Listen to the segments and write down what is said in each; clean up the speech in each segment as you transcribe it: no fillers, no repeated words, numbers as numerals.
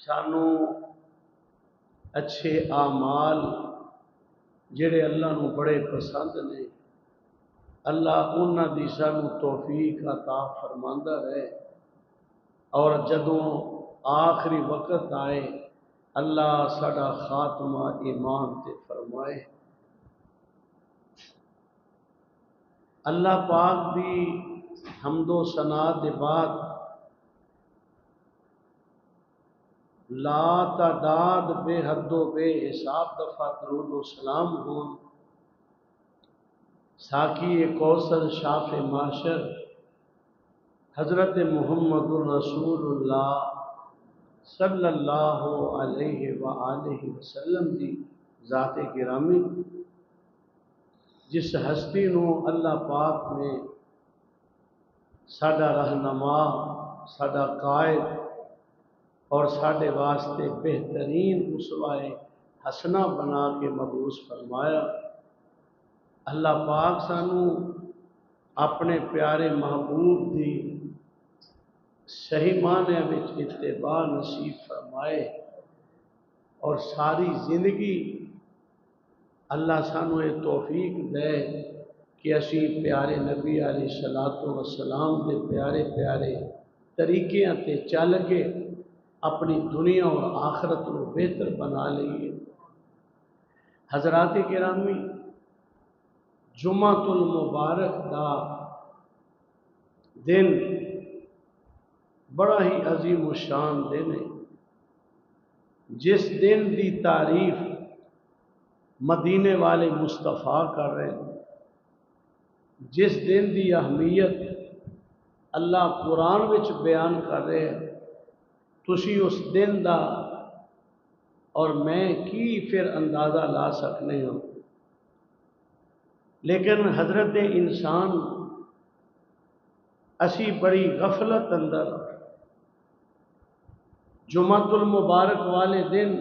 سانو اچھے اعمال جڑے اللہ نو بڑے پسند نے اللہ انہاں دی سانو توفیق عطا فرماندا رہے، اور جدوں آخری وقت آئے اللہ ساڈا خاتمہ ایمان تے فرمائے۔ اللہ پاک دی حمد و ثنا دے بعد لا تعداد بے حد و بے حساب دفعہ درود و سلام ہون ساقی کوثر شاف معاشر حضرت محمد الرسول اللہ صلی اللہ علیہ وآلہ وسلم دی ذات گرامی، جس ہستی نو اللہ پاک نے ساڈا رہنما، ساڈا قائد اور ساڈے واسطے بہترین اسوائے حسنہ بنا کے مبعوث فرمایا۔ اللہ پاک سانو اپنے پیارے محبوب دی صحیح معنی وچ اتباع نصیب فرمائے، اور ساری زندگی اللہ سانو یہ توفیق دے کہ اسی پیارے نبی علیہ الصلوۃ والسلام دے پیارے پیارے طریقے تے چل کے اپنی دنیا اور آخرت کو بہتر بنا لئیے۔ حضرات گرامی، جمعۃ المبارک دا دن بڑا ہی عظیم و شان دن ہے، جس دن دی تعریف مدینے والے مصطفیٰ کر رہے ہیں، جس دن دی اہمیت اللہ قرآن وچ بیان کر رہے ہیں، تسی اس دن دا اور میں کی پھر اندازہ لا سکنے ہوں۔ لیکن حضرت انسان اسی بڑی غفلت اندر جمعۃ المبارک والے دن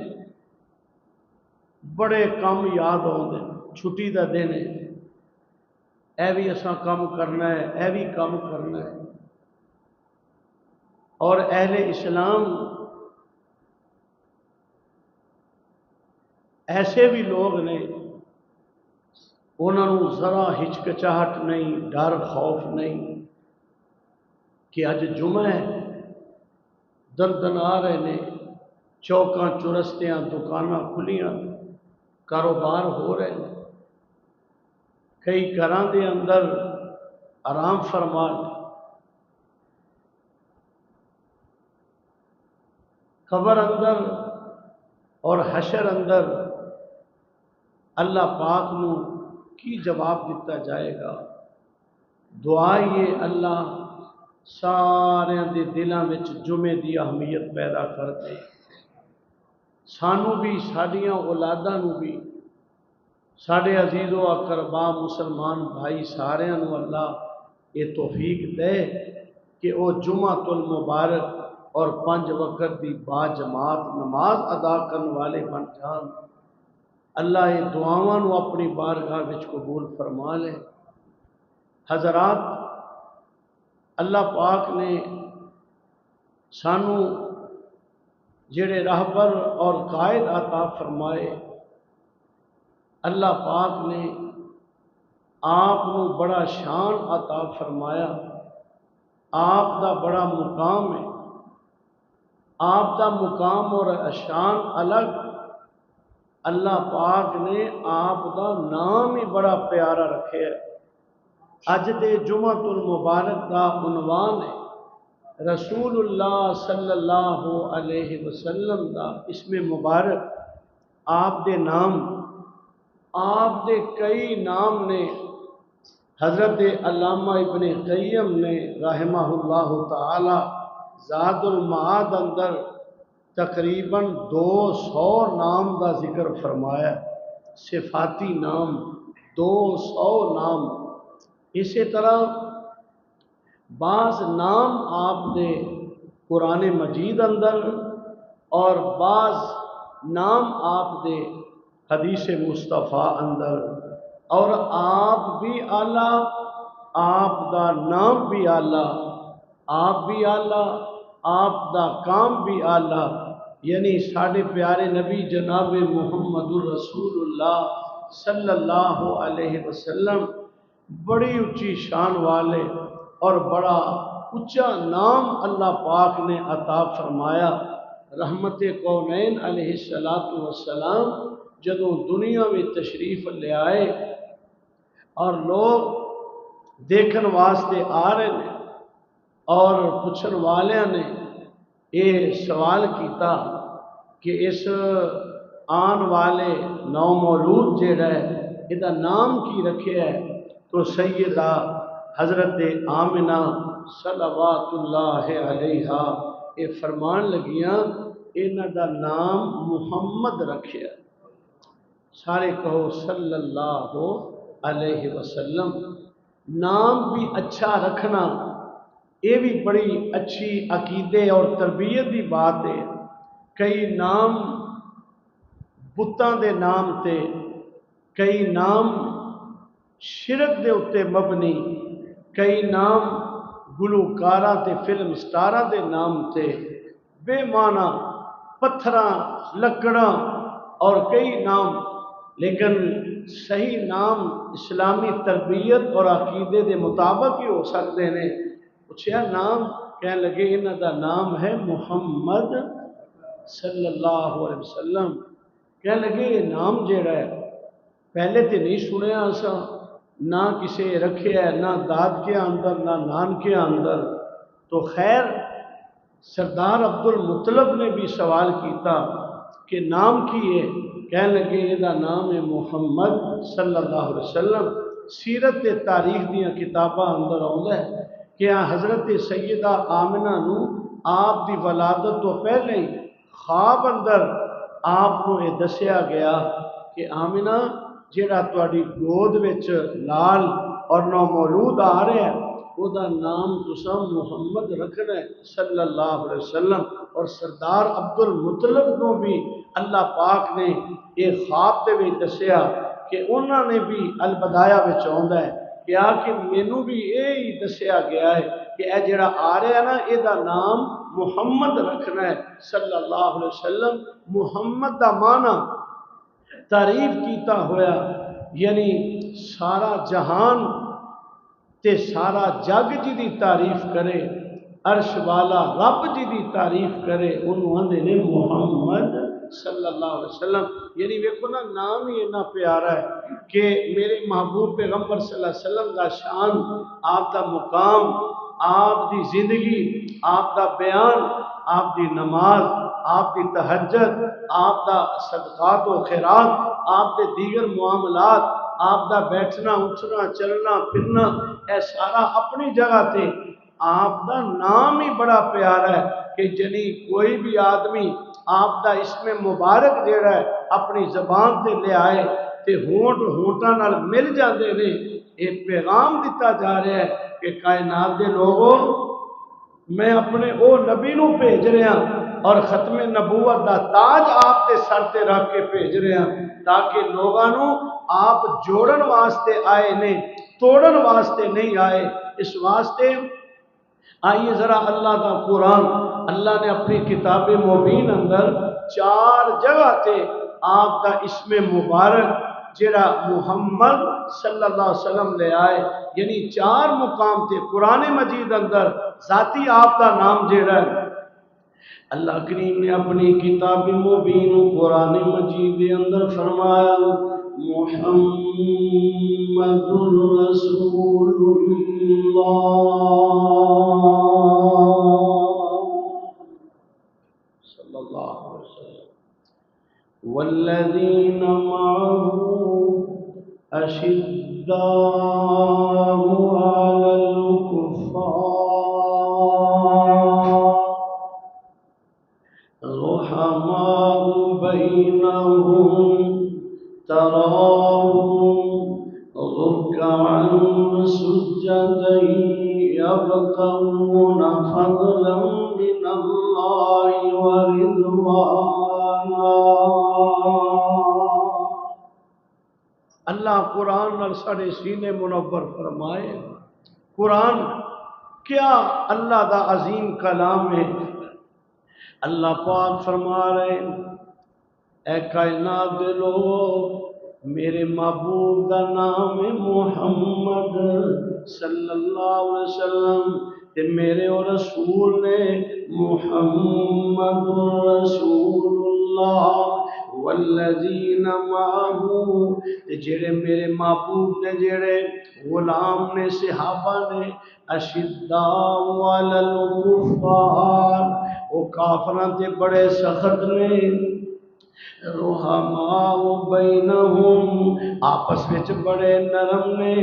بڑے کم یاد آتے، چھٹی دا دن ہے، اے بھی اساں کم کرنا ہے، اے بھی کم کرنا ہے، اور اہل اسلام ایسے بھی لوگ نے انہوں ذرا ہچکچاہٹ نہیں، ڈر خوف نہیں کہ اج جمعہ ہے، دردن آ رہے نے، چوکاں چرستیاں دکاناں کھلیاں، کاروبار ہو رہے ہیں، کئی گھراں دے اندر آرام فرما قبر اندر اور حشر اندر اللہ پاک نو کی جواب دیتا جائے گا۔ دعا یہ اللہ سارے دے دلاں وچ جمعے دی اہمیت پیدا کر دے، سانو بھی، ساڈیاں اولاداں نو بھی، ساڈے عزیز و اقربا مسلمان بھائی سارے نو اللہ یہ توفیق دے کہ وہ جمعۃ المبارک اور 5 وقت دی با جماعت نماز ادا کرنے والے بن جان۔ اللہ یہ دعاواں نو اپنی بارگاہ وچ قبول فرما لے۔ حضرات، اللہ پاک نے سانو جڑے راہبر اور قائد عطا فرمائے، اللہ پاک نے آپ نو بڑا شان عطا فرمایا، آپ دا بڑا مقام ہے، آپ دا مقام اور شان الگ۔ اللہ پاک نے آپ دا نام ہی بڑا پیارا رکھے ہے۔ اج دے جمعۃ المبارک دا عنوان ہے رسول اللہ صلی اللہ علیہ وسلم دا اسم مبارک، آپ دے نام، آپ دے کئی نام نے۔ حضرت علامہ ابن قیم نے رحمہ اللہ تعالی زاد المعاد اندر تقریباً 200 نام دا ذکر فرمایا، صفاتی نام 200 نام۔ اسی طرح بعض نام آپ دے قرآن مجید اندر اور بعض نام آپ دے حدیث مصطفیٰ اندر، اور آپ بھی اعلیٰ، آپ دا نام بھی اعلیٰ، آپ بھی اعلیٰ، آپ دا کام بھی اعلیٰ، یعنی ساڈے پیارے نبی جناب محمد الرسول اللہ صلی اللہ علیہ وسلم بڑی اونچی شان والے اور بڑا اونچا نام اللہ پاک نے عطا فرمایا۔ رحمت کونین علیہ السلام جدوں دنیا میں تشریف لے آئے اور لوگ دیکھن واسطے آ رہے ہیں اور پوچھن والوں نے یہ سوال کیتا کہ اس آن والے نو مولود جڑا ہے یہ نام کی رکھے ہے، تو سیدہ حضرت آمنہ صلوات اللہ علیہا یہ فرمان لگیاں انہاں دا نام محمد رکھیا۔ سارے کہو صلی اللہ علیہ وسلم۔ نام بھی اچھا رکھنا یہ بھی بڑی اچھی عقیدے اور تربیت دی بات ہے۔ کئی نام بتاں دے نام تے، کئی نام شرک دے اتے مبنی، کئی نام گلوکاراں تے فلم سٹاراں دے نام تے بے معنی پتھراں لکڑاں اور کئی نام، لیکن صحیح نام اسلامی تربیت اور عقیدے دے مطابق ہی ہو سکتے ہیں۔ پوچھا نام، کہنے لگے انہاں دا نام ہے محمد صلی اللہ علیہ وسلم۔ کہنے لگے یہ نام جیڑا ہے پہلے تے نہیں سنیا اسا، نہ کسے رکھے ہے، نہ داد کے اندر نہ نان کے اندر۔ تو خیر سردار عبد المطلب نے بھی سوال کیتا کہ نام کی ہے؟ کہنے لگے یہ نام ہے محمد صلی اللہ علیہ وسلم۔ سیرت تاریخ دیاں کتاباں اندر آندا ہے کہ حضرت سیدہ آمنہ نو آپ دی ولادت تو پہلے ہی خواب اندر آپ کو یہ دسیا گیا کہ آمنہ جیڑا تواڈی گود وچ لال اور نو مولود آ رہا ہے وہ دا نام تساں محمد رکھنا ہے صلی اللہ علیہ وسلم۔ اور سردار عبد المطلب کو بھی اللہ پاک نے یہ خواب دے وچ دسیا کہ انہوں نے بھی البدایہ وچ آندا ہے کہ کہ مینوں بھی یہی دسیا گیا ہے کہ اے جڑا آ رہا ہے نا یہ دا نام محمد رکھنا ہے صلی اللہ علیہ وسلم۔ محمد دا معنی تعریف کیتا ہویا یعنی سارا جہان تے سارا جگ جی دی تعریف کرے، عرش والا رب جی دی تعریف کرے، انہوں آندے نے محمد صلی اللہ علیہ وسلم۔ یعنی ویکھو نا نام ہی اتنا پیارا ہے کہ میرے محبوب پیغمبر صلی اللہ علیہ وسلم دا شان، آپ دا مقام، آپ دی زندگی، آپ دا بیان، آپ دی نماز، آپ دی تہجد، آپ دا صدقات و خیرات، آپ دے دیگر معاملات، آپ دا بیٹھنا اٹھنا چلنا پھرنا، اے سارا اپنی جگہ تے آپ دا نام ہی بڑا پیارا ہے کہ جنی کوئی بھی آدمی آپ دا اسم مبارک جیڑا ہے اپنی زبان تے لے آئے تے ہونٹ ہونٹاں نال مل جاندے نے۔ ایک پیغام دیتا جا رہا ہے کہ کائنات دے لوگوں میں اپنے او نبی نو بھیج رہا اور ختم نبوت دا تاج آپ دے سر تے رکھ کے بھیج رہا تاکہ لوگوں آپ جوڑن واسطے آئے نے، توڑن واسطے نہیں آئے۔ اس واسطے آئیے ذرا اللہ دا قرآن، اللہ نے اپنی کتاب مبین اندر 4 جگہ تے آپ دا اسم مبارک جڑا محمد صلی اللہ علیہ وسلم لے آئے، یعنی 4 مقام تے قرآن مجید اندر ذاتی آپ دا نام جڑا ہے۔ اللہ کریم نے اپنی کتاب مبین قرآن مجید کے اندر فرمایا محمد رسول اللہ صلی اللہ علیہ وسلم والذین معه اشداء علی الکفار رحماء بینہم تراہم رکعا سجدا یبتغون فضلا من اللہ ورضوانا۔ اللہ قرآن نال ساڑے سینے منور فرمائے۔ قرآن کیا اللہ دا عظیم کلام ہے، اللہ پاک فرما رہے ہیں اے کائنات دے لوگو میرے محبوب کا نام ہے محمد صلی اللہ علیہ وسلم تے میرے اور رسول نے محمد رسول اللہ والذین معه تے جڑے میرے محبوب نے جڑے غلام نے صحابہ نے اشداء علی الکفار او کافراں تے بڑے سخت نے رحماء بینہم آپس وچ بڑے نرم نے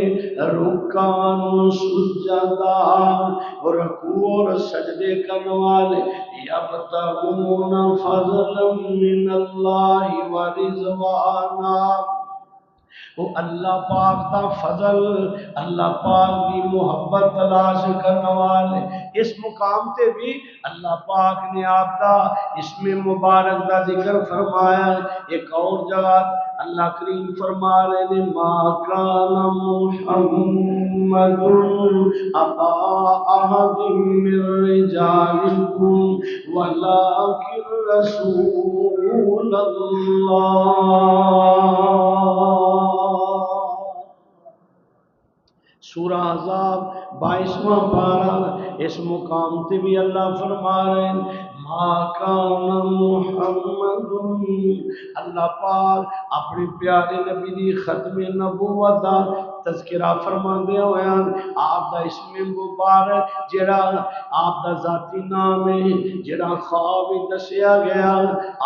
رکان سجدہ اور رکوع اور سجدے کرنے والے یبتغون فضلا من اللہ ورضوانا وہ اللہ پاک دا فضل اللہ پاک دی محبت تلاش کرنے والے اس مقام تے بھی اللہ پاک نے آپ کا اسم مبارک دا ذکر فرمایا ایک اور جگہ اللہ کریم فرما رہے نے ما کان محمد ابا احد من رجالکم ولکن رسول اللہ سورہ احزاب 22واں پارہ اس مقام تے بھی اللہ فرما رہے ہیں ما کان محمد اللہ پاک اپنے پیارے نبی دی ختم نبوت دا تذکرہ فرماندے ہوئے آپ دا اسم مبارک جڑا آپ دا ذاتی نام ہے جڑا خواب دسیا گیا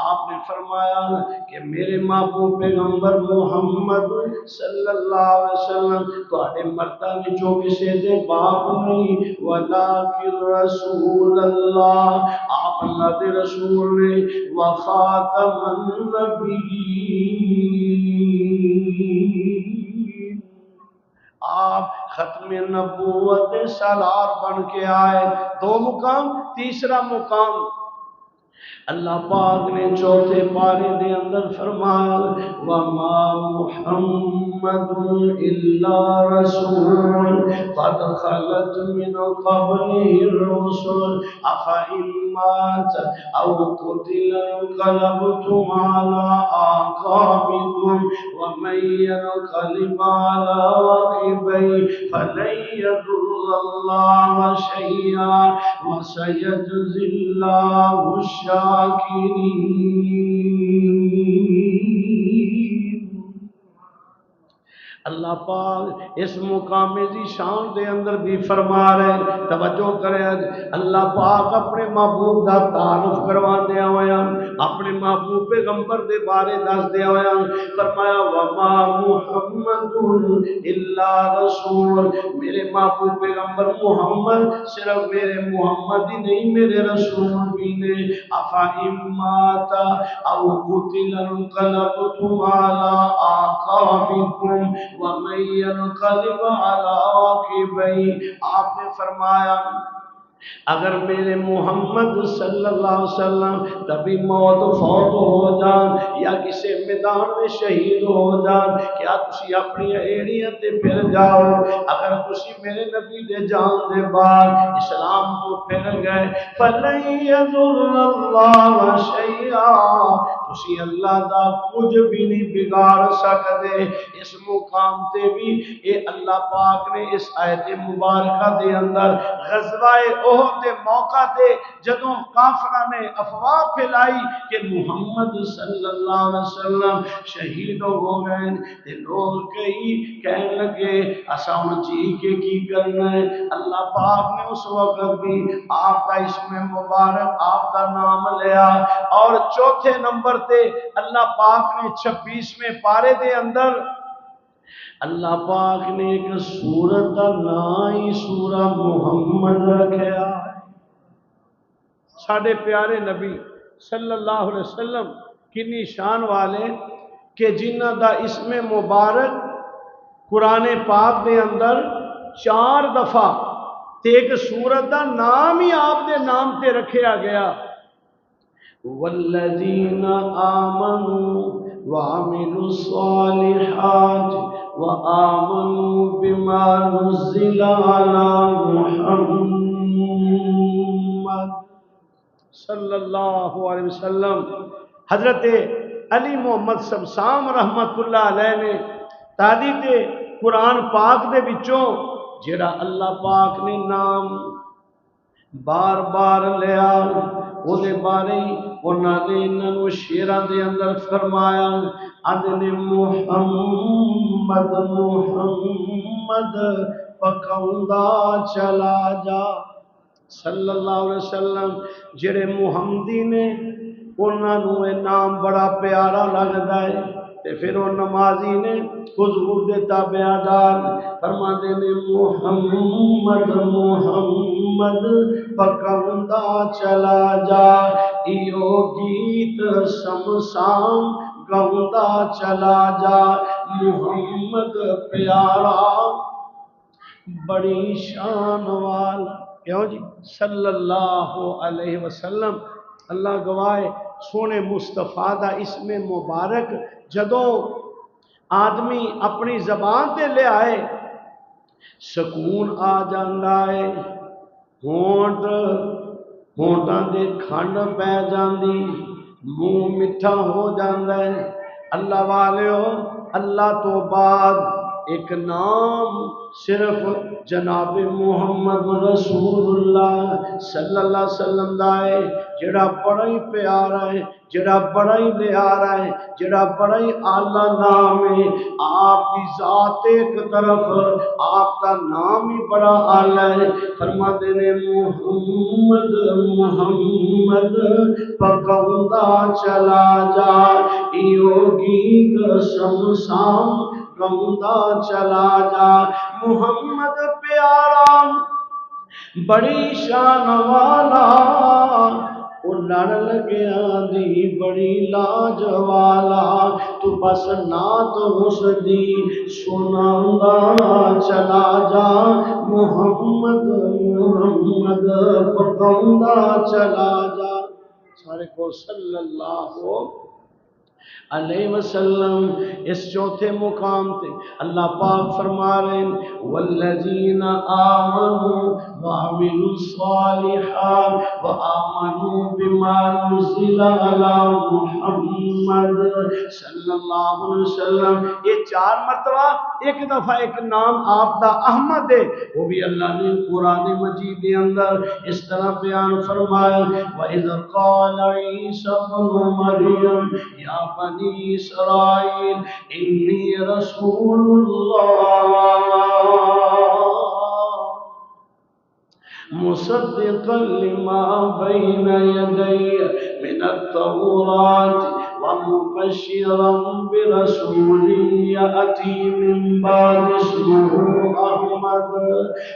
آپ نے فرمایا کہ میرے محبوب پیغمبر محمد صلی اللہ علیہ وسلم تواڈے مرداں وچوں کسے دے باپ نہیں ولکن رسول اللہ آپ اللہ دے رسول نے وخاتم النبیین آپ ختم نبوت سالار بن کے آئے دو مقام تیسرا مقام اللہ پاک نے چوتھے پارے دے اندر فرمایا وما محمد الا رسول قد خلت من قبله الرسل افإن مات او قتل انقلبتم على اعقابكم ومن ينقلب على عقبيه فلن يضر الله شيئا وسيجزي الله الشاكرين اللہ پاک اس مقام دی شان دے اندر بھی فرما رہے توجہ کرے اللہ پاک اپنے محبوب دا تعارف کروا دیا ہویا اپنے محبوب پیغمبر دے بارے دس دیا ہویا فرمایا وما محمد الا رسول میرے محبوب پیغمبر محمد صرف میرے محمد ہی نہیں میرے رسول بھی نے افا امات او قتل انقلبتم على اعقابكم وَمَن يَنْقَلِبْ عَلَىٰ عَقِبَيْهِ آپ نے فرمایا اگر میرے محمد صلی اللہ علیہ وسلم کبھی موت فوت ہو جان یا کسی میدان میں شہید ہو جان کیا تسی اپنی ایڑیاں تے پھر جاؤ اگر تسی میرے نبی دے جان دے بعد اسلام تو پھر گئے فَلَن يَضُرَّ اللَّهَ شَيْئًا تسی اللہ دا کچھ بھی نہیں بگاڑ سکتے اس مقام تے بھی اے اللہ پاک نے اس آیت مبارکہ دے اندر غزوہ احد دے موقع تے جدوں کافراں نے افواہ پھیلائی کہ محمد صلی اللہ علیہ وسلم شہید ہو گئے تے لوگ کئی کہنے لگے اساں ہن جی کے کی کرنا ہے اللہ پاک نے اس وقت بھی آپ کا اسم مبارک آپ کا نام لیا اور چوتھے نمبر تے اللہ پاک نے 26ویں پارے دے اندر اللہ پاک نے ایک سورت کا نام ہی سورہ محمد رکھیا ساڑھے پیارے نبی صلی اللہ علیہ وسلم کنی شان والے کہ جنہ دا اسم مبارک قرآن پاک دے اندر 4 دفعہ تے ایک سورت دا نام ہی آپ دے نام تے رکھیا گیا والذین آمنوا وعملوا الصالحات وآمنوا بما نزل على محمد صلی اللہ علیہ وسلم حضرت علی محمد سبسام رحمت اللہ علیہ نے تادی تے قرآن پاک دے وچوں جڑا اللہ پاک نے نام بار بار لیا وہ دے بارے انہوں نے انہوں شیران دے اندر فرمایا ادن محمد محمد پکاؤندا چلا جا صلی اللہ علیہ وسلم جڑے محمدی نے انہوں نے نام بڑا پیارا لگتا ہے تے پھر وہ نمازی نے حضور دے تابعدار فرماتے نے محمد محمد پکاؤندا چلا جا ایو گیت سمسام گاؤندا چلا جا محمد پیارا بڑی شان والا کیوں جی صلی اللہ علیہ وسلم اللہ گواہ سونے مصطفیٰ دا اسم مبارک جدوں آدمی اپنی زبان تے لے آئے سکون آ جاندا ہے ہونٹاں دے کھنڈ پہ جاندی منہ میٹھا ہو جاندا ہے اللہ والیو اللہ تو بعد ایک نام صرف جناب محمد رسول اللہ صلی اللہ علیہ وسلم دا ہے جڑا بڑا ہی پیارا ہے جڑا بڑا ہی پیارا ہے جڑا بڑا ہی اعلیٰ نام ہے آپ کی ذات ایک طرف آپ کا نام ہی بڑا اعلیٰ ہے فرماتے نے محمد محمد پکاؤندا چلا جا ایو گیت سمسام گاؤندا چلا جا محمد پیارا بڑی شان والا وہ لڑ لگیا دی بڑی لاج والا تو بس نات اس دی سناؤندا چلا جا محمد محمد پکاؤندا چلا جا سارے کو صلی اللہ علیہ وسلم اس چوتھے مقام تے اللہ پاک فرما رہے ہیں والذین آمنوا وعملوا الصالحات وآمنوا بما نزل علی محمد صلی اللہ علیہ وسلم یہ 4 مرتبہ ایک دفعہ ایک نام آپ دا احمد ہے وہ بھی اللہ نے قرآن مجید کے اندر اس طرح بیان فرمایا وَإِذْ قَالَ عِيسَى ابْنُ مَرْيَمَ یا بنی اسرائیل انی رسول اللہ مصدقا لما بین یدی من التوراة ومبشرا برسول یأتی من بعد اسمہ احمد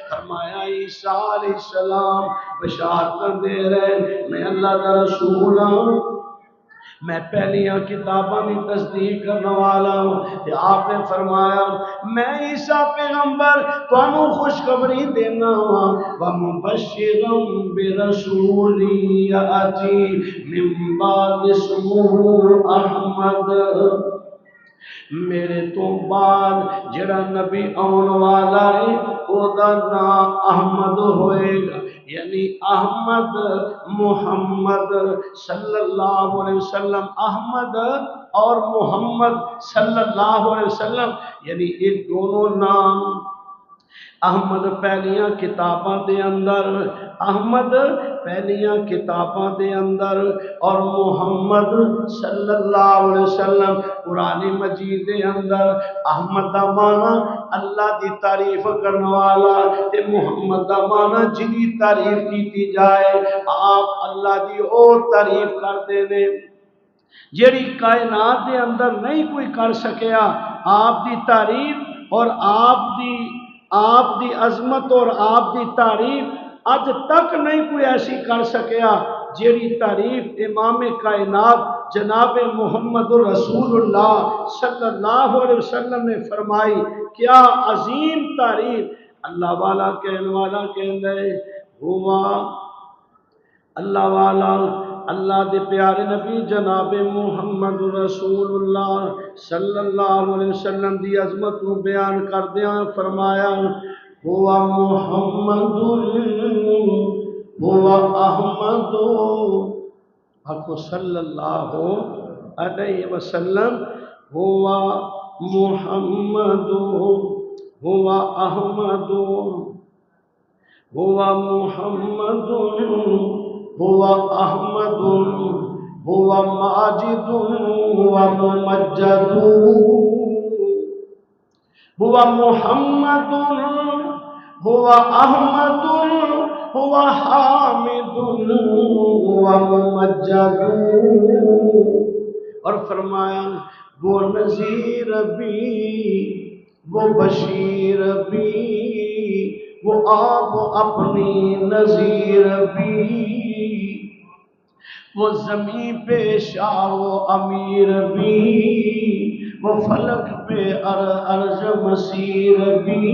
فرمایا عیسیٰ علیہ السلام بشارت دے رہے میں اللہ کا رسول ہوں میں پہلیاں کتاباں بھی تصدیق کرنے والا ہوں کہ آپ نے فرمایا میں عیسیٰ پیغمبر تانوں خوشخبری دینا ہوں وَمُبَشِّرًا بِرَسُولٍ يَأْتِي مِن بَعْدِ اسْمُهُ احمد میرے تو بعد جڑا نبی آن والا ہے او دا نام احمد ہوئے گا یعنی احمد محمد صلی اللہ علیہ وسلم احمد اور محمد صلی اللہ علیہ وسلم یعنی یہ دونوں نام احمد پہلیاں کتاباں دے اندر احمد پہلیاں کتاباں دے اندر اور محمد صلی اللہ علیہ وسلم قرآن مجید دے اندر احمد دا معنی اللہ دی تعریف کرنے والا تے محمد دا معنی جدی تعریف کیتی جائے آپ اللہ دی اور تعریف کرتے نے جیڑی کائنات دے اندر نہیں کوئی کر سکیا آپ دی تعریف اور آپ دی عظمت اور آپ دی تعریف اج تک نہیں کوئی ایسی کر سکیا جیڑی تعریف امام کائنات جناب محمد رسول اللہ صلی اللہ علیہ وسلم نے فرمائی کیا عظیم تعریف اللہ والا کہنے والا کہندے ہوا اللہ والا اللہ دے پیارے نبی جناب محمد رسول اللہ صلی اللہ علیہ وسلم دی عظمت کو بیان کردیاں فرمایا ہوا محمد ہوا احمد حق صلی اللہ علیہ وسلم ہوا محمد ہوا احمد ہوا محمد ہوا احمد ہوا ماجد ہوا ممجد ہوا محمد ہوا احمد ہوا حامد ہوا ممجد، اور فرمایا وہ نذیر بھی وہ بشیر بھی وہ آپ اپنی نذیر بھی، وہ زمین پہ شاہ و امیر بھی وہ فلک پہ عرش مسیر بھی،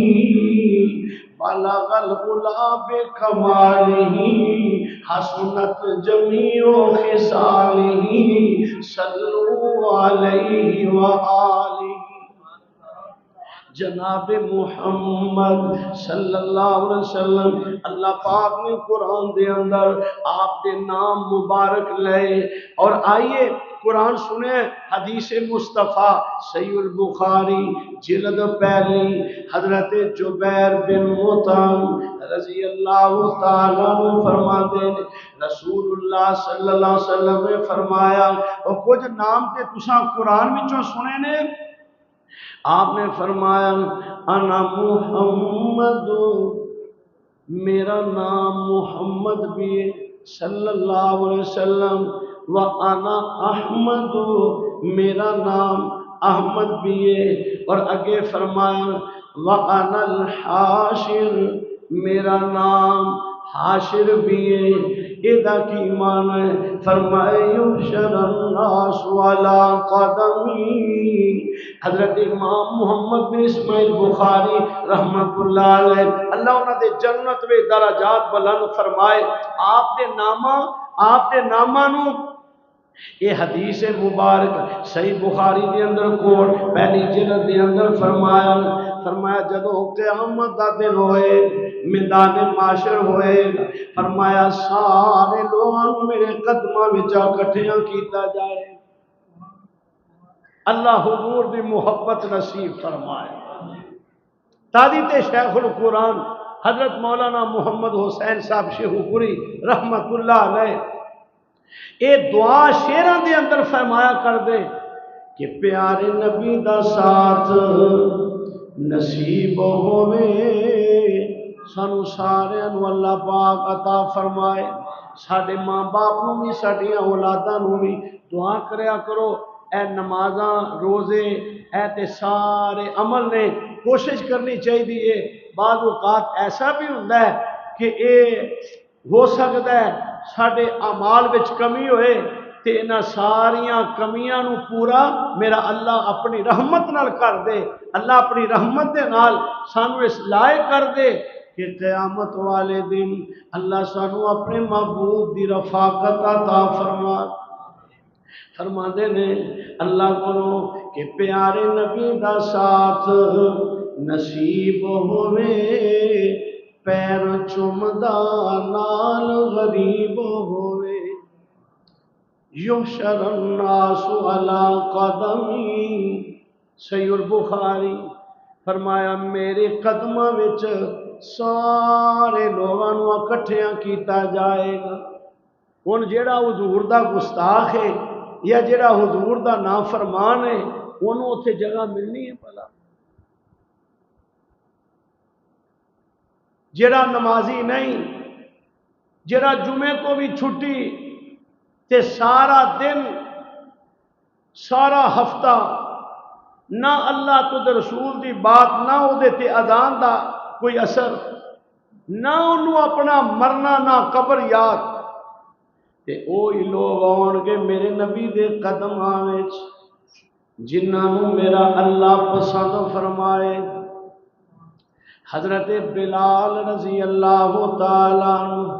بلغ العلا بکمالہ حسنت جمیع خصالہ صلو علیہ وآلہ۔ جناب محمد صلی اللہ علیہ وسلم اللہ پاک نے قرآن دے اندر آپ دے نام مبارک لے، اور آئیے قرآن سنیں حدیث مصطفیٰ صحیح البخاری جلد پہلی، حضرت جبیر بن مطعم رضی اللہ تعالیٰ عنہ فرماتے ہیں رسول اللہ صلی اللہ علیہ وسلم نے فرمایا اور کچھ نام تے تساں قرآن وچوں سنے نے، آپ نے فرمایا انا محمد، میرا نام محمد بھی ہے صلی اللہ علیہ وسلم، وَأَنَا احمد، میرا نام احمد بھی ہے، اور آگے فرمایا وَأَنَا الْحَاشِرُ، میرا نام حاشر بھی ہے۔ ادا کی معنی ہے فرمائے یحشر الناس علی قدمی، حضرت امام محمد بن اسماعیل بخاری رحمت اللہ علیہ اللہ انہوں نے جنت میں درجات بلند فرمائے، آپ دے نامہ نو یہ حدیث مبارک صحیح بخاری دے اندر کوڑ پہلی جلد دے اندر فرمایا جدو قیامت دا دن ہوئے میدان معاشر ہوئے، فرمایا سارے لوگوں میرے قدمہ میں جا کٹھیاں کیتا جائے، اللہ حضور دی محبت نصیب فرمائے۔ تادیت شیخ القرآن حضرت مولانا محمد حسین صاحب شیخو پوری رحمت اللہ علیہ اے دعا شیران دے اندر فرمایا کر دے کہ پیارے نبی دا ساتھ نصیب ہوئے سانو سارے انو اللہ پاک عطا فرمائے، ساڑھے ماں باپ نو بھی ساڑھیاں اولاداں نو بھی دعا کریا کرو، اے نمازاں روزے اے تے سارے عمل نے کوشش کرنی چاہیے دیئے، بعض اوقات ایسا بھی ہوتا ہے کہ اے ہو سکتا ہے ساڑھے اعمال وچ کمی ہوئے تے انہاں ساریاں کمیاں نو پورا میرا اللہ اپنی رحمت نال کر دے، اللہ اپنی رحمت دے نال سانو اس لائق کر دے کہ قیامت والے دن اللہ سانو اپنے محبوب دی رفاقت عطا فرما دے نے اللہ کو کہ پیارے نبی دا ساتھ نصیب ہوئے، پیر چمدا نال غریب ہوئے، یحشر الناس علی قدمی، صحیح البخاری فرمایا میرے قدمہ وچ سارے لوگاں نو اکٹھیاں کیتا جائے گا۔ ہن جیڑا حضور دا گستاخ ہے یا جیڑا حضور دا نافرمان ہے انہوں اتھے جگہ ملنی ہے پلا؟ جیڑا نمازی نہیں، جیڑا جمعے کو بھی چھٹی تے سارا دن سارا ہفتہ نہ اللہ تو دے رسول دی بات نہ او دے تے اذان دا کوئی اثر، نہ انہوں اپنا مرنا نہ قبر یاد، تے اوہی لوگ آن گے میرے نبی دے قدم آوچ جنہاں میرا اللہ پسند فرمائے۔ حضرت بلال رضی اللہ تعالیٰ عنہ،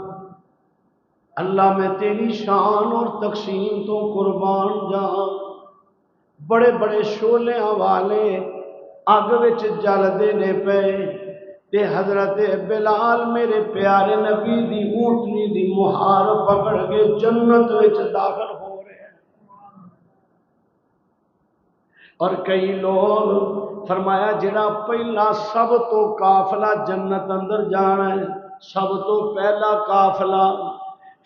اللہ میں تیری شان اور تقسیم تو قربان جان، بڑے بڑے شولے والے اگ وچ جل دے نے پے، تے حضرت بلال میرے پیارے نبی دی اونٹنی دی مہار پکڑ کے جنت وچ داخل ہو رہے ہیں۔ اور کئی لوگ فرمایا جڑا پہلا سب تو قافلہ جنت اندر جانا ہے، سب تو پہلا قافلہ،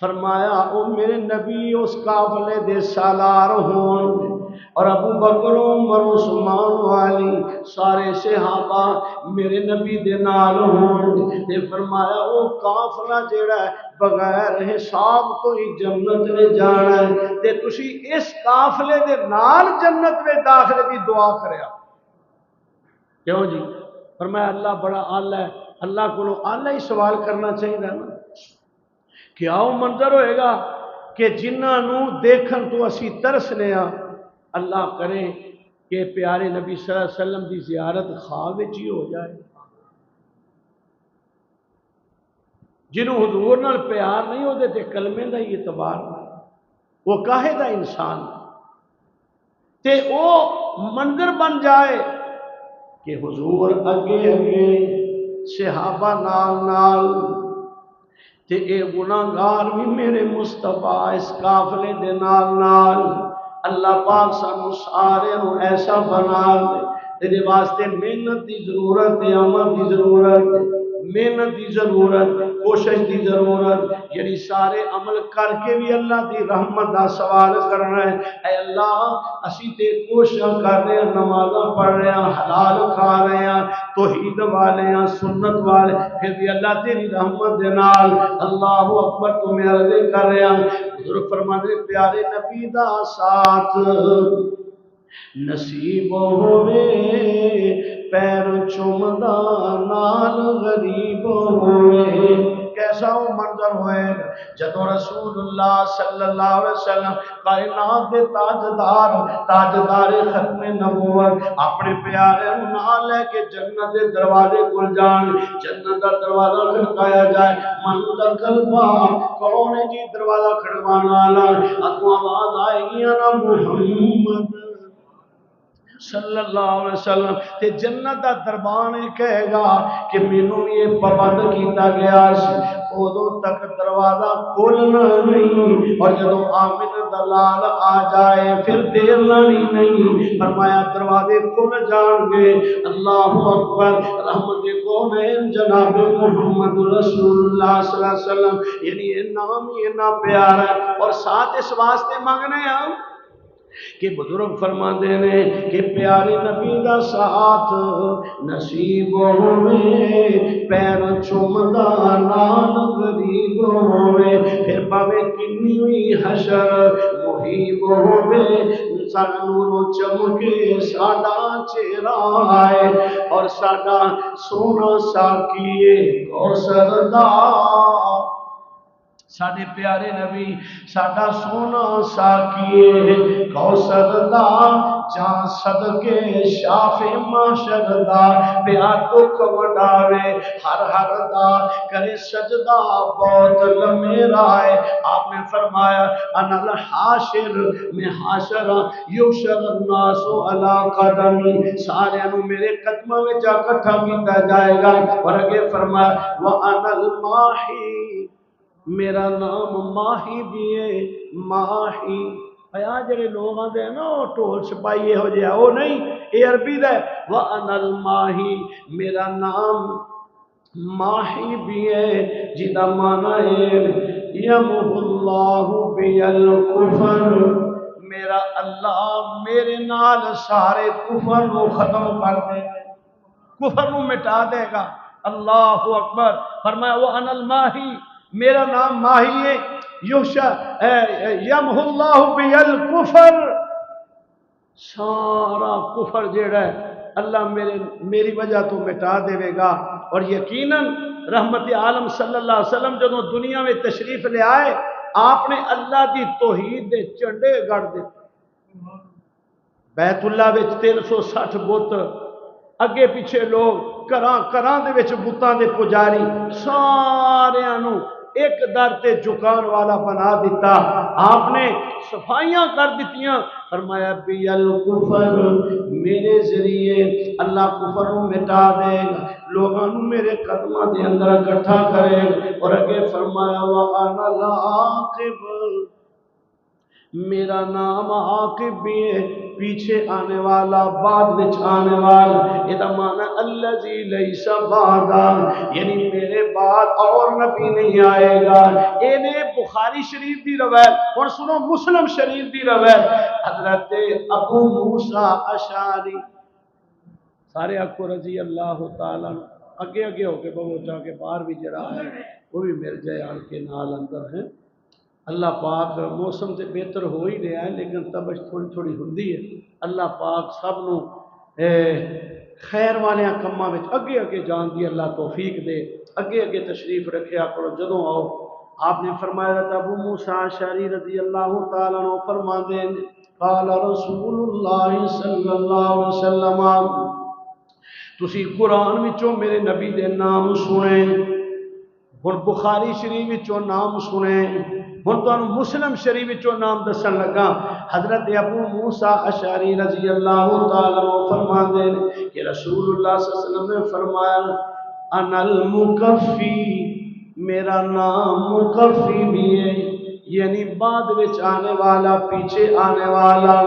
فرمایا او میرے نبی اس قافلے دے سالار ہون، اور ابو بکر عمر عثمان والی سارے صحابہ میرے نبی دے نال ہون۔ تے فرمایا او قافلہ جیڑا ہے بغیر حساب تو ہی جنت میں جانا ہے، تے تسی اس قافلے دے نال جنت میں داخلے دی دعا کریا۔ کیوں جی؟ فرمایا اللہ بڑا اعلیٰ ہے، اللہ کو اعلیٰ ہی سوال کرنا چاہیے نا۔ کیا وہ منظر ہوئے گا کہ جنہاں نو دیکھن تو اسی ترسنے ہاں، اللہ کرے کہ پیارے نبی صلی اللہ علیہ وسلم دی زیارت خواب وچ ہی ہو جائے۔ جنہوں حضور نال پیار نہیں ہوتے تے کلمے دا ہی اعتبار نہیں، وہ کاہے دا انسان تے او منظر بن جائے کہ حضور اگے اگے صحابہ نال نال تے اے گناہگار بھی میرے مصطفیٰ اس قافلے دے نال نال، اللہ پاک سانو سارے نو ایسا بنا دے۔ دے واسطے محنت دی ضرورت ہے، عمل دی ضرورت ہے، محنت دی ضرورت، کوشش دی ضرورت، یعنی سارے عمل کر کے بھی اللہ دی رحمت دا سوال کرنا ہے۔ اے اللہ اسی تے کوشش کر رہے ہیں، نمازاں پڑھ رہے ہیں، حلال کھا رہے ہیں، توحید والے ہیں، سنت والے، پھر بھی اللہ تیری رحمت دے نال اللہ اکبر تمہیں عرضے کر رہے ہیں۔ حضور فرماتے پیارے نبی دا ساتھ نصیب ہوئے، پیر چومدا نال غریب ہوئے۔ کیسا وہ منظر ہوئے جدو رسول اللہ صلی اللہ علیہ وسلم کائنات دے تاجدار ختم نبوت اپنے پیارے نال لے کے جنت دے دروازے کھل جان، جنت دا دروازہ کھڑکایا جائے، من دا قلبہ کون ہے جی دروازہ کھڑکانے والا؟ اگوں آواز آئے گی نا محمد صلی اللہ علیہ وسلم، تے جنت دا دربان کہے گا کہ مینوں یہ پابند کیتا گیا سی، ادوں تک دروازہ کھولنا نہیں، اور جدو آمن دلال آ جائے پھر دیر لانی نہیں، فرمایا دروازے کھل جان گے۔ اللہ اکبر، رحمت کونین جناب محمد رسول اللہ صلی اللہ علیہ وسلم، یعنی یہ نام ہی اتنا پیارا ہے، اور ساتھ اس واسطے مانگنے ہم کہ بزرگ فرما دینے کہ پیارے نبی دا ساتھ نصیب ہوئے، پیر چومدا نال غریب ہوئے، پھر پاوے کنی ہوئی حشر محیب ہوئے، ساڈا نور چمکے ساڈا چہرہ آئے، اور ساڈا سونا ساکیے کوثر دا، ساڈے پیارے نبی ساڈا سونا ساکیے کوثر دا، جان صدقے شاف محشر دا، پیا دکھ وڈاوے ہر ہر دا، کرے سجدہ بہت لمے رائے۔ آپ نے فرمایا انا الحاشر، میں حاشر یحشر الناس علی قدمی، سارے انو میرے قدمہ میں جا کٹھا کیتا جائے گا، اور اگے فرمایا وَأَنَا الْمَاحِي، میرا نام ماہی بھی ہے، ماہی۔ آیا جڑے لوگ آتے ہیں نا وہ ٹول سپاہی ہو جائے، وہ نہیں، یہ عربی دا ہے وَأَنَا الْمَاحِي، میرا نام ماہی بھی ہے، جدا معنی ہے یَمْحُ اللَّهُ بِیَ الْکُفْرَ، میرا اللہ میرے نال سارے کفر کو ختم کر دے گا، کفر کو مٹا دے گا۔ اللہ اکبر، فرمایا وَأَنَا الْمَاحِي، میرا نام ماہی ہے، یمحو اللہ بی الکفر، سارا کفر جیڑا ہے اللہ میری وجہ تو مٹا دے گا۔ اور یقیناً رحمت عالم صلی اللہ علیہ وسلم جدوں دنیا میں تشریف لے آئے، آپ نے اللہ دی توحید دے چنڈے گڑ دیتے، بیت اللہ وچ 360 بت، اگے پیچھے لوگ کراں دے وچ بتاں دے پجاری، سارے انو ایک در تے جھکان والا بنا دیتا، آپ نے صفائیاں کر دیتیاں، فرمایا بی الکفر، میرے ذریعے اللہ کفر کو مٹا دے گا، لوگوں میرے قدمہ دے اندر اکٹھا کرے گا، اور اگے فرمایا وَأَنَا الْعَاقِبُ، میرا نام عاقب بھی ہے، پیچھے آنے والا، بعد وچ آنے والا، یہ معنی الذی لیس بعدا، یعنی میرے بعد اور نبی نہیں آئے گا۔ یہ نے بخاری شریف دی روایت، اور سنو مسلم شریف دی روایت، حضرت ابو موسیٰ اشعری، سارے آکھو رضی اللہ تعالیٰ، اگے اگے ہو کے بہو جا کے باہر بھی جڑا ہے وہ بھی مل جائے آن کے نال اندر ہے۔ اللہ پاک موسم تے بہتر ہو ہی رہا ہے لیکن تبش تھوڑی تھوڑی ہوندی ہے۔ اللہ پاک سب نو خیر والے کماں وچ اگے اگے جان دی اللہ توفیق دے، اگے اگے تشریف رکھیا کرو جدوں آؤ۔ آپ نے فرمایا تھا ابو موسیٰ اشعری رضی اللہ تعالیٰ عنہ فرماندے ہیں قال رسول اللہ صلی اللہ علیہ وسلم، تسی قرآن وچوں میرے نبی دے نام سنے، ہن بخاری شریف وچوں نام سنے، ہن تانوں مسلم شریف وچوں نام دسن لگا۔ حضرت ابو موسیٰ اشعری رضی اللہ تعالیٰ عنہ فرماندے ہیں کہ رسول اللہ صلی اللہ علیہ وسلم نے فرمایا انا المکفی، میرا نام مکفی بھی ہے، یعنی بعد وچ آنے والا، پیچھے آنے والا۔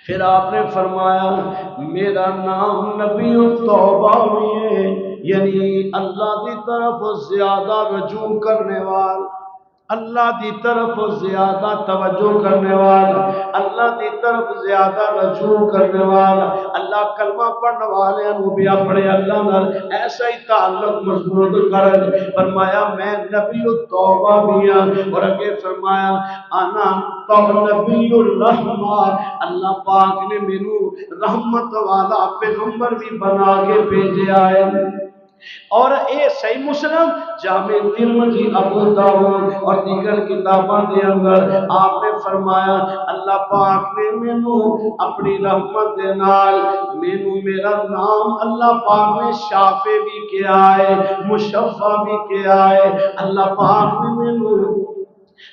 پھر آپ نے فرمایا میرا نام نبی التوبہ بھی ہے، یعنی اللہ دی طرف زیادہ رجوع کرنے والا، اللہ دی طرف زیادہ توجہ کرنے والا، اللہ دی طرف زیادہ رجوع کرنے والا، اللہ کلمہ پڑھنے والے انہوں بھی اپنے اللہ نال ایسا ہی تعلق مضبوط کرے۔ فرمایا میں نبی التوبہ بھی ہوں، اور اگے فرمایا انا نبی الرحمہ، اللہ پاک نے مینوں رحمت والا پیغمبر بھی بنا کے بھیجا ہے۔ اور اے صحیح مسلم، جامع ترمذی، ابو داؤد اور دیگر کتاباں دے اندر آپ نے فرمایا اللہ پاک نے مینوں اپنی رحمت دے نال مینوں میرا نام اللہ پاک نے شافع بھی کیا ہے، مشفع بھی کیا ہے، اللہ پاک نے مینوں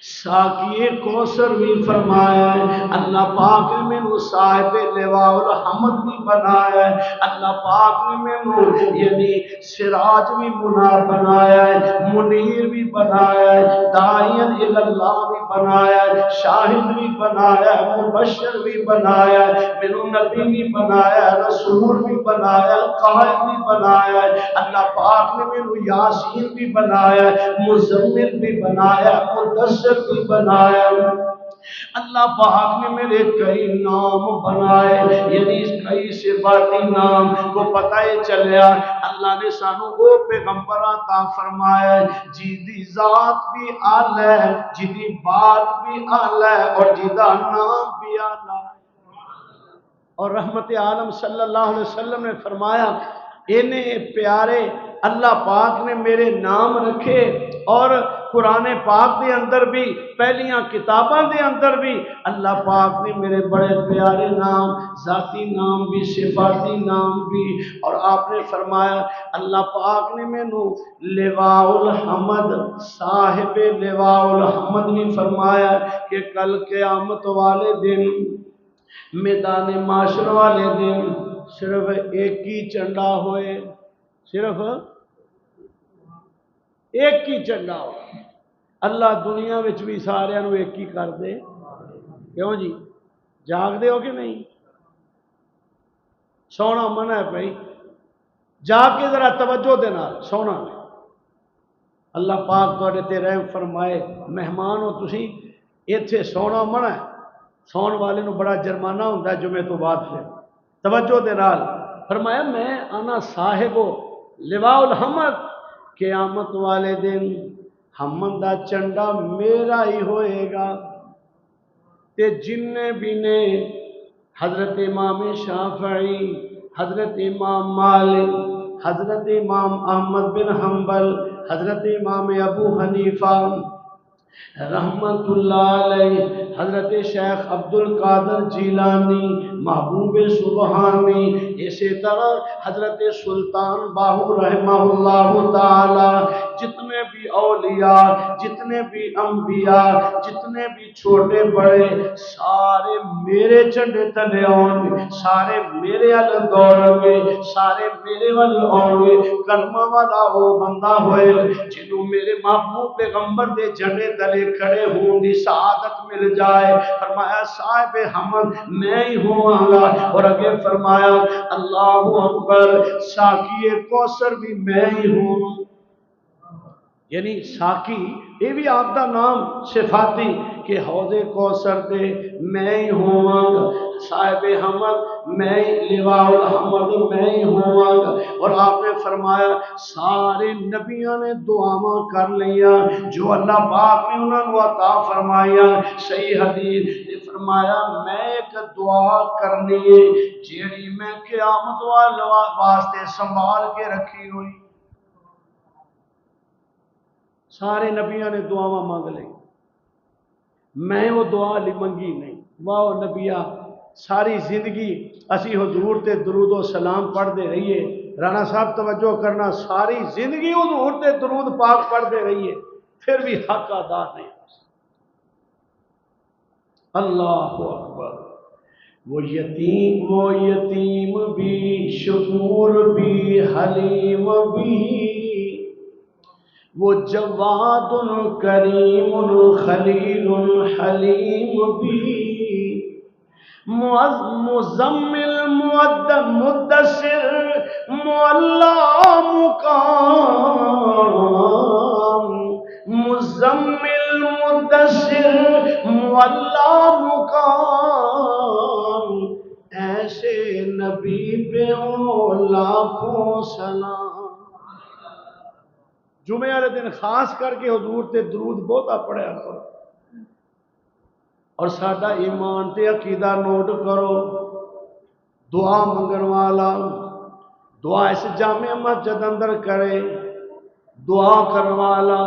ساقی کوثر بھی فرمایا ہے، اللہ پاک نے مینوں صاحب لواء الحمد بھی بنایا ہے، اللہ پاک نے مینوں یعنی سراج بھی بنایا ہے، منیر بھی بنایا ہے، داعین الی اللہ بھی بنایا ہے، شاہد بھی بنایا ہے، مبشر بھی بنایا ہے، مینوں نبی بھی بنایا ہے، رسول بھی بنایا ہے، قائد بھی بنایا ہے، اللہ پاک نے مینوں یاسین بھی بنایا ہے، مزمل بھی بنایا ہے، مدثر بھی بنایا ہے۔ اللہ پاک نے میرے کئی نام بنائے، یعنی کئی صفاتی نام کو پتہ چلیا اللہ نے سانو وہ پیغمبر عطا فرمایا ہے جی دی ذات بھی اعلی ہے، جی دی بات بھی اعلی ہے، اور جی دا نام بھی اعلی ہے۔ اور رحمت عالم صلی اللہ علیہ وسلم نے فرمایا انہیں پیارے اللہ پاک نے میرے نام رکھے، اور قرآن پاک دے اندر بھی، پہلیاں کتاباں دے اندر بھی اللہ پاک نے میرے بڑے پیارے نام، ذاتی نام بھی، صفاتی نام بھی، اور آپ نے فرمایا اللہ پاک نے مینوں لواء الحمد، صاحب لواء الحمد بھی فرمایا کہ کل قیامت والے دن، میدان معاشر والے دن صرف ایک ہی چنڈا ہوئے، صرف ایک ہی چنڈا ہو۔ اللہ دنیا وچ بھی سارے نو ایک ہی کر دے، کیوں جی جاگ دے ہو کہ نہیں؟ سونا منع ہے بھائی، جاگ کے ذرا توجہ دینا سونا۔ اللہ پاک تواڈے تے رحم فرمائے، مہمان ہو تسی، ایتھے سونا منع ہے، سون والے نو بڑا جرمانہ ہوتا ہے جمعے تو بعد پھر توجہ دے نال فرمایا میں انا صاحب لواء الحمد، قیامت والے دن حمد دا چنڈا میرا ہی ہوئے گا، تے جن بھی نے حضرت امام شافعی، حضرت امام مالک، حضرت امام احمد بن حنبل، حضرت امام ابو حنیفہ، رحمت اللہ علیہ، حضرت شیخ عبد القادر جیلانی محبوب سبحانی، اسی طرح حضرت سلطان باہو رحمہ اللہ تعالی، جتنے بھی اولیاء، جتنے بھی انبیاء، جتنے بھی چھوٹے بڑے، سارے میرے جھنڈے تلے آؤں گے، سارے میرے ال دوڑ گے، سارے میرے ول آؤں گے۔ کلمہ والا وہ بندہ ہوئے جنہوں میرے محبوب پیغمبر دے جھنڈے تلے کھڑے ہوں دی سعادت مل جائے۔ فرمایا صاحب حمد میں ہی ہوں گا، اور اگے فرمایا اللہ اکبر، ساقی کوثر بھی میں ہی ہوں، یعنی ساقی یہ بھی آپ دا نام صفاتی کہ حوض کوثر دے میں ہی ہوں، صاحب حمد میں ہی، لواء الحمد میں ہی ہوں۔ اور آپ نے فرمایا سارے نبیوں نے دعاواں کر لیا جو اللہ پاک نے انہوں نے عطا فرمایا۔ صحیح حدیث نے فرمایا میں ایک دعا کرنی ہے جیڑی میں قیامت والے واسطے سنبھال کے رکھی ہوئی۔ سارے نبیوں نے دعاواں مانگ لیں، میں وہ دعا لی منگی نہیں۔ واہ نبیہ، ساری زندگی اسی حضور تے درود و سلام پڑھ دے رہیے، رانا صاحب توجہ کرنا، ساری زندگی حضور تے درود پاک پڑھ دے رہیے، پھر بھی حق ادا نہیں۔ اللہ اکبر، وہ یتیم بھی، شکور بھی، حلیم بھی، وہ جواد کریم خلیل حلیم بھی، مزمل مدثر معلا مقام، مزمل مدثر معلا مقام، ایسے نبی پہ ہو لاکھوں سلام۔ جمعے والے دن خاص کر کے حضور تے درود بہتا پڑھیا کرو، اور ساڈا ایمان تے عقیدہ نوٹ کرو۔ دعا منگن والا دعا اس جامع مسجد اندر کرے، دعا کرنے والا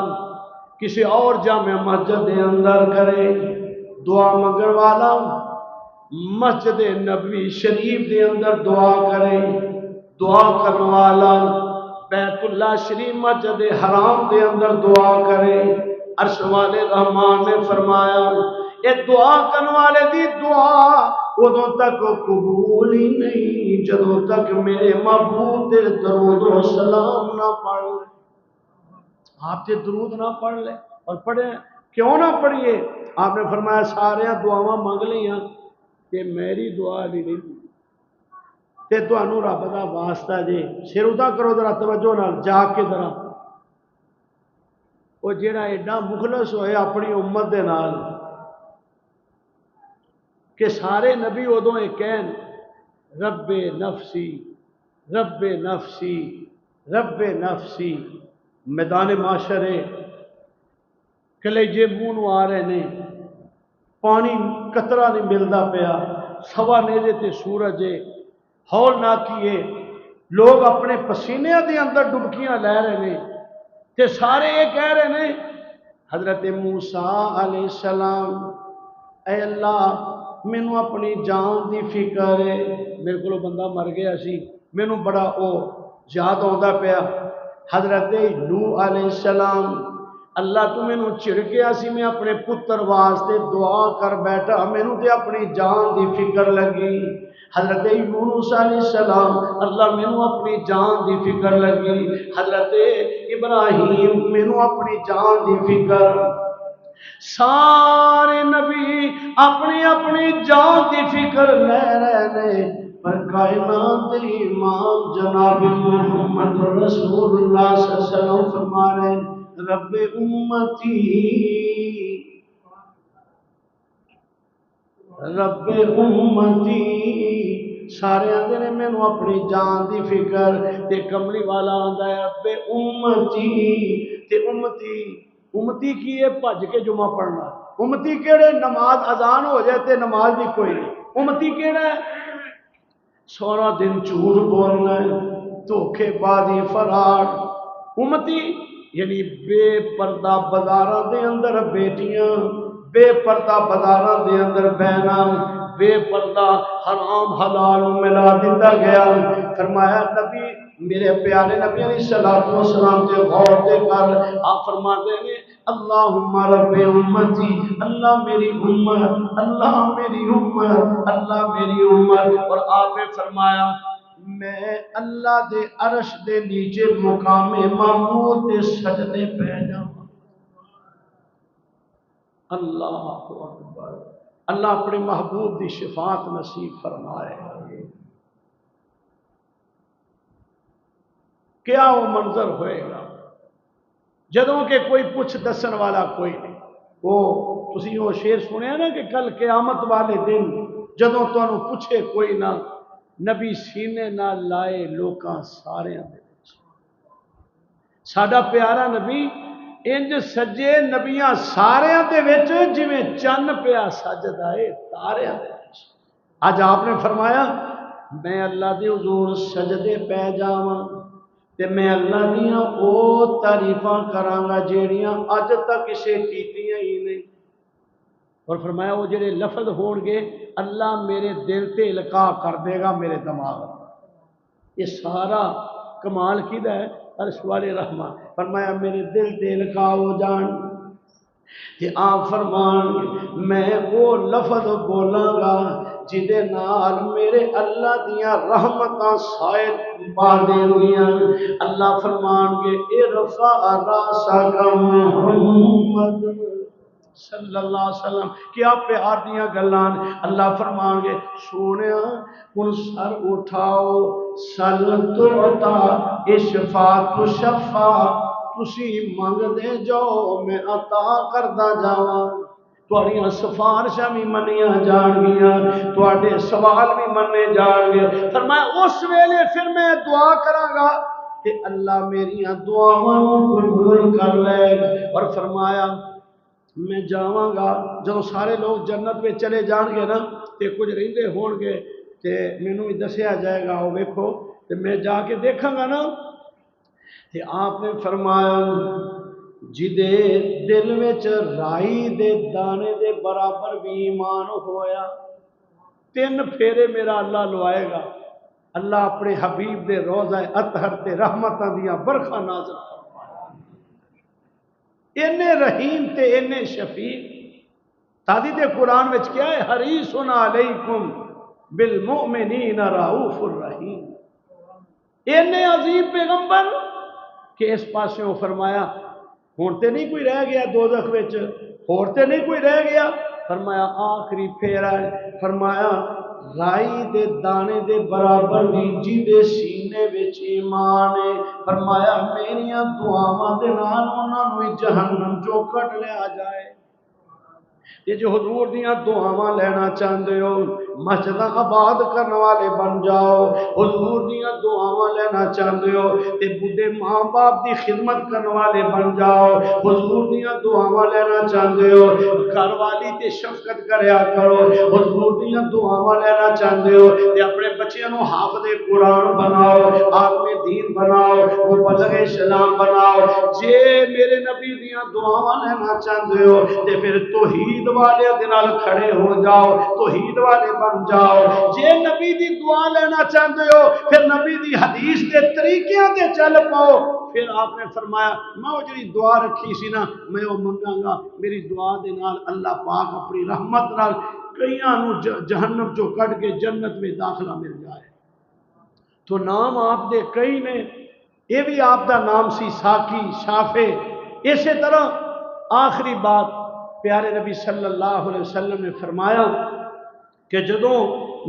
کسی اور جامع مسجد دے اندر کرے، دعا منگن والا مسجد نبوی شریف دے اندر دعا کرے، دعا کرنے والا بیت اللہ شریف مسجد حرام دے اندر دعا کرے۔ عرش والے رحمان نے فرمایا یہ دعا کرنے والے دی دعا ادوں تک قبول ہی نہیں جدوں تک میرے محبوب تے درود و سلام نہ پڑھ لے۔ آپ تے درود نہ پڑھ لے، اور پڑھے کیوں نہ پڑھیے؟ آپ نے فرمایا سارے دعاواں مانگ لیاں کہ میری دعا بھی نہیں تے تانوں رب دا واسطہ جے سر ادا کرو ذرا توجہ نال جا کے ذرا، وہ جڑا ایڈا مخلص ہوئے اپنی امت دے نال کہ سارے نبی ادوں یہ کہن رب نفسی رب نفسی رب نفسی، میدان معاشرے کلیجے منہ نو آ رہے نے، پانی قطرہ نہیں ملتا پیا، سوا نیزے تے سورج ہے، ہول نہ کیے، لوگ اپنے پسینے دے اندر ڈبکیاں لے رہے ہیں، تے سارے یہ کہہ رہے ہیں حضرت موسیٰ علیہ السلام اے اللہ مینوں اپنی جان دی فکر ہے، میرے کو بندہ مر گیا سی، مینوں بڑا او یاد آندا پیا۔ حضرت نوح علیہ السلام اللہ تو مینوں چڑ گیا سی، میں اپنے پتر واسطے دعا کر بیٹھا، مینوں تے اپنی جان دی فکر لگی۔ حضرت یونس علیہ السلام اللہ مینوں اپنی جان دی فکر لگی۔ حضرت ابراہیم مینوں اپنی جان دی فکر۔ سارے نبی اپنی اپنی جان دی فکر لے رہے ہیں، پر کائنات امام جناب محمد رسول اللہ صلی اللہ علیہ وسلم فرما رہے ہیں رب امتی رب امتی، سارے آندے نے مینوں اپنی جان دی فکر، تے کملی والا آندا ہے رب امتی، تے امتی کی ہے بھج کے جمعہ پڑھنا، امتی کیڑے نماز اذان ہو جائے تے نماز بھی کوئی نہیں، امتی کیڑا ہے سارا دن جھوٹ بولنا ہے، دھوکے بازی فراڈ، امتی یعنی بے پردہ بازاراں دے اندر بیٹیاں، بے پردہ بازاراں دے اندر بہنا، بے پردہ حرام حلال ملا دیتا گیا۔ فرمایا نبی میرے پیارے نبی علیہ الصلوۃ والسلام تے غور تے کر، آپ فرماتے ہیں اللہم رب امتی، اللہ میری امت، اللہ میری امت، اللہ میری امت۔ اور آپ نے فرمایا میں اللہ دے عرش دے نیچے مقام محمود دے سجدے پہ جاؤں۔ اللہ اکبر، اللہ اپنے محبوب دی شفاعت نصیب فرمائے۔ کیا وہ منظر ہوئے گا جدوں کہ کوئی پوچھ دسن والا کوئی نہیں۔ وہ تسی وہ شعر سنیا نا کہ کل قیامت والے دن جدوں تانوں پوچھے کوئی نہ، نبی سینے نہ لائے لوکاں ساریاں دے وچ۔ ساڈا پیارا نبی انج سجے نبیاں ساریاں دے وچ جویں چن پیا سجدا اے تاریاں دے وچ۔ اج آپ نے فرمایا میں اللہ دے حضور سجدے پہ جاواں تے میں اللہ دیاں او تعریفاں کراں گا جیڑیاں اج تک کسے کیتیاں ہی نہیں۔ اور فرمایا وہ جڑے لفظ ہون گے اللہ میرے دل تے القاء کر دے گا میرے دماغ۔ یہ سارا کمال کیدا ہے؟ عرش والے رحمان۔ فرمایا میرے دل تے القاء ہو جان تے آپ فرمان میں وہ لفظ بولاں گا جدے نال میرے اللہ دیاں رحمتاں سائے پا دین گیاں۔ اللہ فرمان گے ارفع راسک محمد صلی اللہ علیہ وسلم، کیا پیار دیاں گلان۔ اللہ فرمان گے سونیا ہن سر اٹھاؤ، سل تعطا اشفا تشفا، تسی منگ دے جاؤ میں عطا کردا جاواں۔ تواڈیاں سفارشاں بھی منیاں جان گیاں، تواڈے سوال بھی منے جان گے۔ فرمایا اس ویلے پھر میں دعا کراں گا کہ اللہ میریاں دعاواں قبول کر لے۔ اور فرمایا میں جاواں گا جدوں سارے لوگ جنت میں چلے جان گے نا تے کچھ رہندے ہون گے تے مینوں بھی دسیا جائے گا، او ویکھو تے میں جا کے دیکھاں گا نا تے آپ نے فرمایا جدے دل وچ رائی دے دانے دے برابر بھی ایمان ہویا 3 پھیرے میرا اللہ لوائے گا۔ اللہ اپنے حبیب دے روضہ اطہر تے رحمتاں دیاں برکھاں نازل فرمائے۔ اینے رحیم تے اینے شفیق۔ تعدید قرآن وچ کیا ہے؟ حریص علیکم بالمؤمنین رؤوف الرحیم۔ اینے عظیم پیغمبر کہ اس پاسے وہ فرمایا ہون تے نہیں کوئی رہ گیا دوزخ وچ، ہور تے نہیں کوئی رہ گیا۔ فرمایا آخری پھیرا ہے، فرمایا رائی دے دانے دے برابر بھی جی دے سینے وچ ایمان ہے، فرمایا میریاں دعاواں دے نال انہاں نوں جہنم چوں کڈ لیا جائے۔ یہ جو حضور دیاں دعاواں لینا چاہندے ہو مسجد آباد کرنے والے بن جاؤ، حضور دیاں دعاواں لینا چاہندے ہو تے بڈھے ماں باپ دی خدمت کرنے والے بن جاؤ، حضور دیاں دعاواں لینا چاہندے ہو گھر والی تے شفقت کریا کرو، حضور دیاں دعاواں لینا چاہندے ہو تے اپنے بچیاں نوں حافظ قرآن بناؤ، عالم دین بناؤ، مبلغ اسلام بناؤ۔ جے میرے نبی دیاں دعاواں لینا چاہندے ہو تے پھر توحید والے دنال کھڑے ہو جاؤ، توحید والے بن جاؤ۔ جے نبی دی دعا لینا چاہتے ہو پھر نبی دی حدیث دے طریقیاں دے چل پاؤ۔ پھر آپ نے فرمایا میں وہ جڑی دعا رکھی سی نا میں وہ منگاں گا، میری دعا دے نال اللہ پاک اپنی رحمت نال کئیاں نو جہنم چوں کڈ کے جنت میں داخلہ مل جائے۔ تو نام آپ دے کئی نے، یہ بھی آپ دا نام سی ساکی شافے۔ اسی طرح آخری بات پیارے نبی صلی اللہ علیہ وسلم نے فرمایا کہ جدوں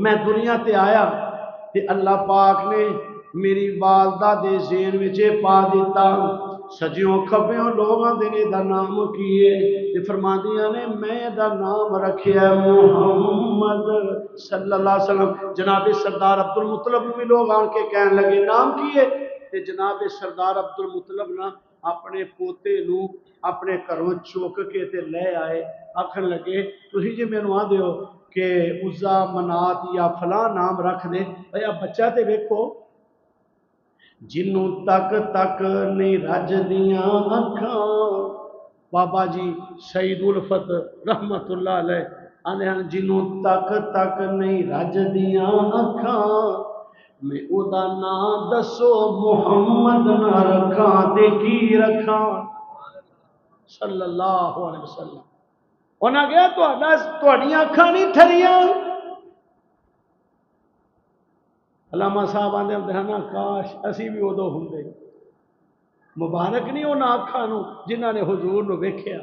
میں دنیا تے آیا تے اللہ پاک نے میری والدہ دے ذہن وچ پا دیتا سجیوں کھبیوں لوگاں دے نے دا نام کیے تے فرماندیاں نے میں دا نام رکھیا محمد صلی اللہ علیہ وسلم۔ جناب سردار عبد المطلب بھی لوگ آن کے کہنے لگے نام کیے تے جناب سردار عبد المطلب نا اپنے پوتے نو اپنے گھروں چوک کے تے لے آئے، آکھن لگے تسی جی مینوں آ دیو کہ عزا منات یا فلاں نام رکھ دے، بھیا بچہ تے ویکھو جنوں تک تک نہیں رج دیاں اکھاں. بابا جی سعید الفت رحمت اللہ علیہ آنے ہیں جنوں تک تک نہیں رج دیاں اکھاں میں او دا نام دسو محمد نہ رکھاں تے کی رکھاں صلی اللہ علیہ وسلم. انہاں گیا تہاڈیاں اکھاں نہیں ٹھریاں. علامہ صاحب آندے ہوندے ہیں نا کاش اسی بھی ادو ہوندے. مبارک نہیں انہاں اکھاں نو جنہاں نے حضور نو ویکھیا.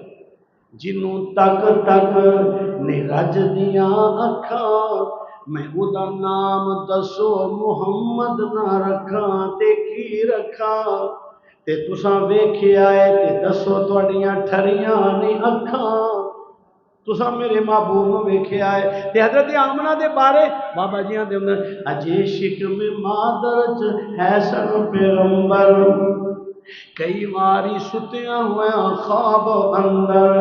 جنوں تک تک نہیں رج دیاں اکھاں میں او دا نام دسو محمد نہ رکھاں تے کی رکھاں. تے تساں ویکھیا اے تے دسو تہاڈیاں ٹھریاں نہیں اکھاں. تساں میرے محبوب نو ویکھیا ہے. تے حضرت آمنہ دے بارے بابا جی دے اجے شکم مادر ہے سن پیغمبر کئی واری ستیاں ہویا خواب اندر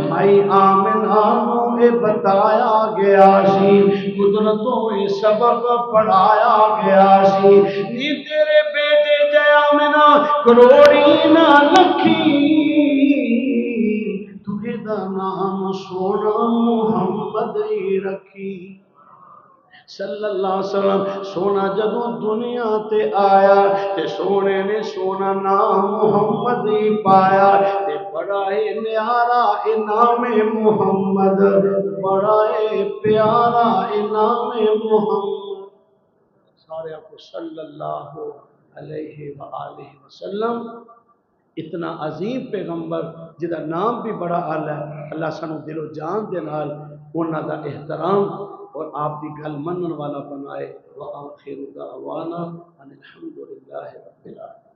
مائی آمنہ نو اے بتایا گیا سی قدرتوں اے سبق پڑھایا گیا سی نی تیرے بیٹے جے آمنہ کروڑی نہ لکھی دا نام سونا محمد ہی رکھی صلی اللہ علیہ وسلم. سونا جدوں دنیا تے آیا تے سونے نے سونا نام محمد ہی پایا تے بڑا ہی نیارا اے نام محمد بڑا ہی پیارا اے نام محمد. سارے کو صلی اللہ علیہ وآلہ وسلم. اتنا عظیم پیغمبر جدا نام بھی بڑا اعلیٰ ہے. اللہ سانو دل و جان دے نال انہاں دا احترام اور آپ دی گل منن والا بنائے. وآخر دعوانا ان الحمد للہ رب العالمین.